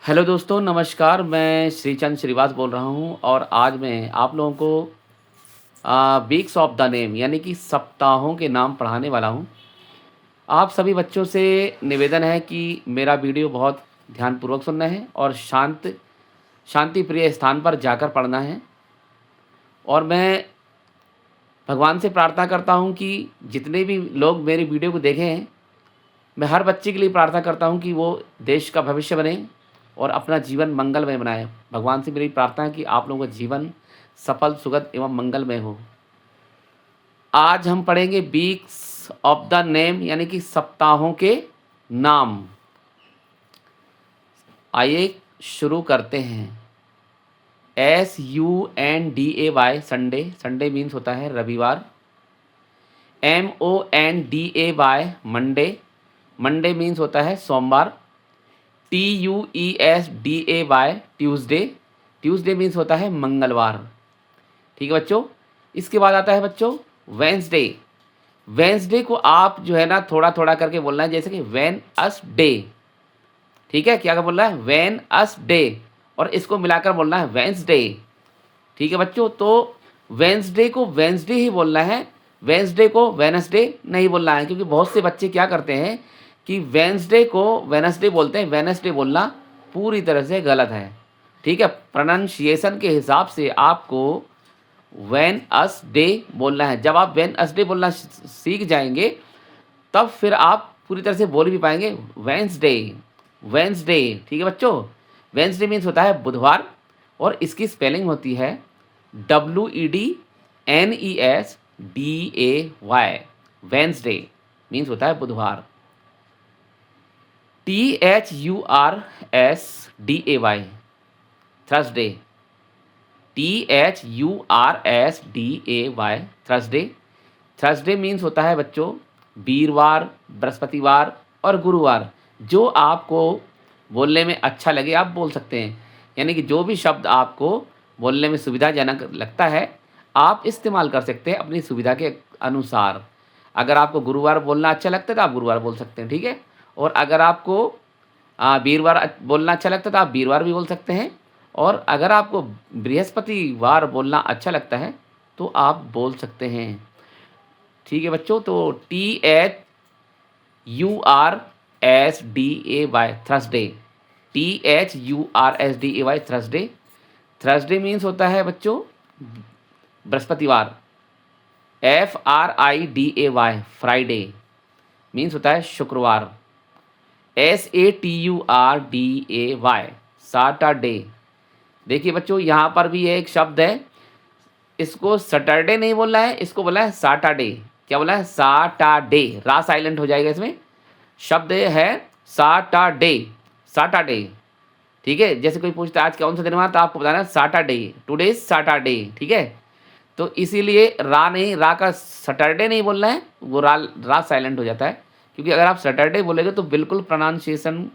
Hello दोस्तों, नमस्कार। मैं श्रीचंद श्रीवास बोल रहा हूँ और आज मैं आप लोगों को वीक्स ऑफ द नेम यानी कि सप्ताहों के नाम पढ़ाने वाला हूँ। आप सभी बच्चों से निवेदन है कि मेरा वीडियो बहुत ध्यानपूर्वक सुनना है और शांति प्रिय स्थान पर जाकर पढ़ना है। और मैं भगवान से प्रार्थना करता हूँ कि जितने भी लोग मेरे वीडियो को देखे हैं, मैं हर बच्चे के लिए प्रार्थना करता हूँ कि वो देश का भविष्य बने और अपना जीवन मंगलमय बनाए। भगवान से मेरी प्रार्थना है कि आप लोगों का जीवन सफल, सुखद एवं मंगलमय हो। आज हम पढ़ेंगे वीक्स ऑफ द नेम यानी कि सप्ताहों के नाम। आइए शुरू करते हैं। SUNDAY संडे, संडे मीन्स होता है रविवार। MONDAY मंडे, मंडे मीन्स होता है सोमवार। TUESDAY ट्यूसडे, ट्यूसडे मीन्स होता है मंगलवार। ठीक है बच्चों। इसके बाद आता है बच्चों वेंसडे। वेंसडे को आप जो है ना थोड़ा थोड़ा करके बोलना है, जैसे कि वेन अस डे। ठीक है, क्या बोलना है? वेन अस डे, और इसको मिलाकर बोलना है वेंसडे। ठीक है बच्चों। तो वेंसडे को वेंसडे ही बोलना है, वेंसडे को वेनसडे नहीं बोलना है, क्योंकि बहुत से बच्चे क्या करते हैं कि वेंसडे को वेनसडे बोलते हैं। वेनसडे बोलना पूरी तरह से गलत है। ठीक है, प्रोनाउंसिएशन के हिसाब से आपको वेन अस डे बोलना है। जब आप वेन अस डे बोलना सीख जाएंगे तब फिर आप पूरी तरह से बोल भी पाएंगे वेंसडे, वेंसडे। ठीक है बच्चों। वेंसडे मीन्स होता है बुधवार, और इसकी स्पेलिंग होती है WEDNESDAY। वेंसडे मीन्स होता है बुधवार। THURSDAY Thursday, THURSDAY Thursday. Thursday means होता है बच्चों वीरवार, बृहस्पतिवार और गुरुवार। जो आपको बोलने में अच्छा लगे आप बोल सकते हैं, यानी कि जो भी शब्द आपको बोलने में सुविधाजनक लगता है आप इस्तेमाल कर सकते हैं अपनी सुविधा के अनुसार। अगर आपको गुरुवार बोलना अच्छा लगता है तो आप गुरुवार बोल सकते हैं। ठीक है। और अगर आपको वीरवार बोलना अच्छा लगता है तो आप वीरवार भी बोल सकते हैं। और अगर आपको बृहस्पतिवार बोलना अच्छा लगता है तो आप बोल सकते हैं। ठीक है बच्चों। तो THURSDAY Thursday, THURSDAY Thursday. Thursday means होता है बच्चों बृहस्पतिवार। FRIDAY फ्राइडे मीन्स होता है शुक्रवार। SATURDAY Saturday. देखिए बच्चों यहाँ पर भी एक शब्द है, इसको सैटरडे नहीं बोलना है, इसको बोला है सैटरडे। क्या बोला है? सैटरडे। रा साइलेंट हो जाएगा इसमें। शब्द है सैटरडे, सैटरडे। ठीक है। जैसे कोई पूछता है आज कौन सा दिन हुआ तो आपको बताना है सैटरडे, टुडे इज सैटरडे। ठीक है। तो इसीलिए रा नहीं, रा का सैटरडे नहीं बोलना है, वो रा साइलेंट हो जाता है। क्योंकि अगर आप सैटरडे बोलेंगे तो बिल्कुल प्रोनाउंसिएशन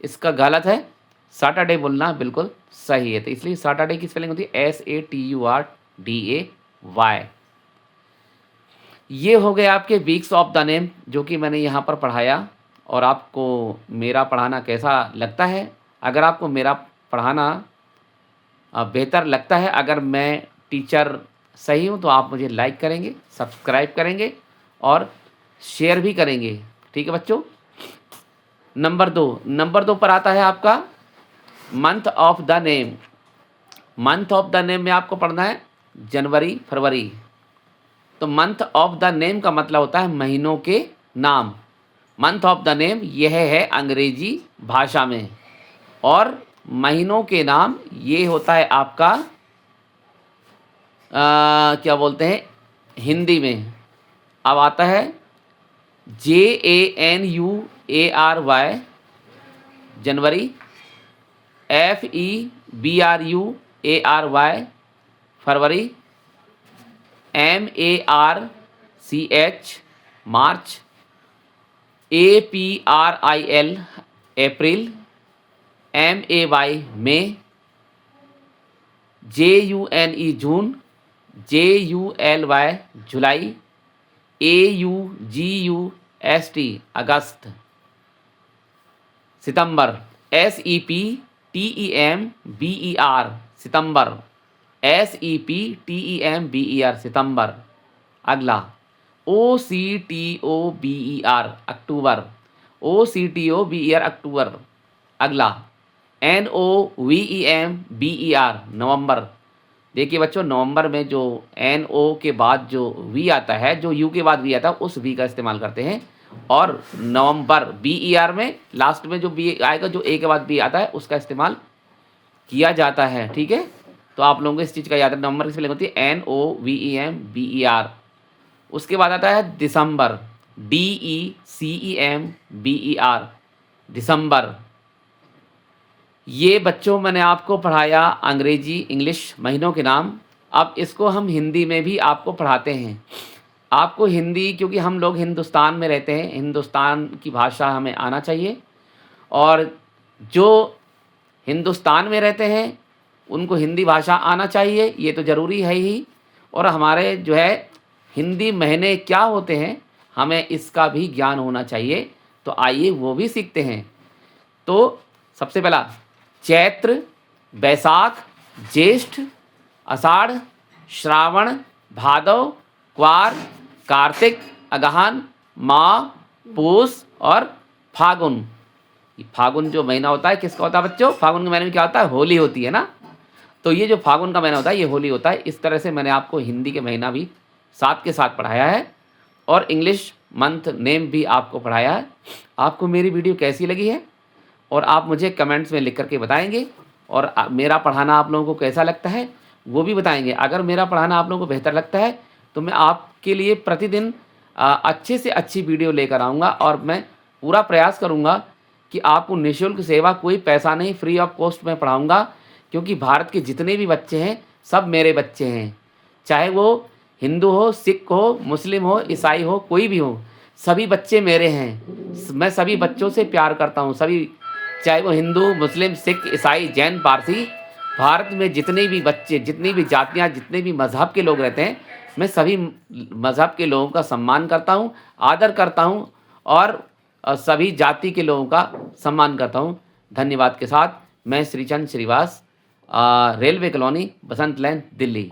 इसका गलत है। सैटरडे बोलना बिल्कुल सही है। तो इसलिए सैटरडे की स्पेलिंग होती है SATURDAY। ये हो गए आपके वीक्स ऑफ द नेम जो कि मैंने यहाँ पर पढ़ाया। और आपको मेरा पढ़ाना कैसा लगता है? अगर आपको मेरा पढ़ाना बेहतर लगता है, अगर मैं टीचर सही हूँ, तो आप मुझे लाइक करेंगे, सब्सक्राइब करेंगे और शेयर भी करेंगे। ठीक है बच्चों। नंबर 2 पर आता है आपका month of the name. Month of the name में आपको पढ़ना है जनवरी, फरवरी। तो मंथ ऑफ द नेम का मतलब होता है महीनों के नाम। मंथ ऑफ द नेम यह है अंग्रेजी भाषा में, और महीनों के नाम ये होता है आपका क्या बोलते हैं हिंदी में। अब आता है JANUARY जनवरी, FEBRUARY फरवरी, MARCH मार्च, APRIL अप्रैल, MAY मई, JUNE जून, JULY जुलाई, AUGUST अगस्त, सितंबर। SEPTEMBER सितंबर, SEPTEMBER सितंबर। अगला OCTOBER अक्टूबर, OCTOBER अक्टूबर। अगला NOVEMBER नवंबर। देखिए बच्चों, नवंबर में जो NO के बाद जो V आता है, जो U के बाद V आता है, उस V का इस्तेमाल करते हैं। और नवंबर BER में लास्ट में जो B आएगा, जो A के बाद B आता है, उसका इस्तेमाल किया जाता है। ठीक है, तो आप लोगों को इस चीज़ का याद है, नवंबर की स्पेलिंग होती है NOVEMBER। उसके बाद आता है दिसंबर, DECEMBER दिसंबर। ये बच्चों मैंने आपको पढ़ाया अंग्रेजी इंग्लिश महीनों के नाम। अब इसको हम हिंदी में भी आपको पढ़ाते हैं। आपको हिंदी, क्योंकि हम लोग हिंदुस्तान में रहते हैं, हिंदुस्तान की भाषा हमें आना चाहिए, और जो हिंदुस्तान में रहते हैं उनको हिंदी भाषा आना चाहिए, ये तो ज़रूरी है ही। और हमारे जो है हिंदी महीने क्या होते हैं, हमें इसका भी ज्ञान होना चाहिए। तो आइए वो भी सीखते हैं। तो सबसे पहला चैत्र, बैसाख, ज्येष्ठ, आषाढ़, श्रावण, भादव, क्वार, कार्तिक, अगहन, माह, पूस और फागुन। फागुन जो महीना होता है किसका होता है बच्चों? फागुन के महीने में क्या होता है? होली होती है ना। तो ये जो फागुन का महीना होता है ये होली होता है। इस तरह से मैंने आपको हिंदी के महीना भी साथ के साथ पढ़ाया है और इंग्लिश मंथ नेम भी आपको पढ़ाया है। आपको मेरी वीडियो कैसी लगी है और आप मुझे कमेंट्स में लिख करके बताएंगे, और मेरा पढ़ाना आप लोगों को कैसा लगता है वो भी बताएंगे। अगर मेरा पढ़ाना आप लोगों को बेहतर लगता है तो मैं आपके लिए प्रतिदिन अच्छे से अच्छी वीडियो लेकर आऊँगा, और मैं पूरा प्रयास करूँगा कि आपको निःशुल्क सेवा, कोई पैसा नहीं, फ्री ऑफ कॉस्ट में पढ़ाऊँगा। क्योंकि भारत के जितने भी बच्चे हैं सब मेरे बच्चे हैं, चाहे वो हिंदू हो, सिख हो, मुस्लिम हो, ईसाई हो, कोई भी हो, सभी बच्चे मेरे हैं। मैं सभी बच्चों से प्यार करता हूँ, सभी, चाहे वो हिंदू, मुस्लिम, सिख, ईसाई, जैन, पारसी, भारत में जितने भी बच्चे, जितनी भी जातियाँ, जितने भी मज़हब के लोग रहते हैं, मैं सभी मज़हब के लोगों का सम्मान करता हूँ, आदर करता हूँ, और सभी जाति के लोगों का सम्मान करता हूँ। धन्यवाद के साथ मैं श्रीचंद श्रीवास, रेलवे कॉलोनी, बसंत लाइन, दिल्ली।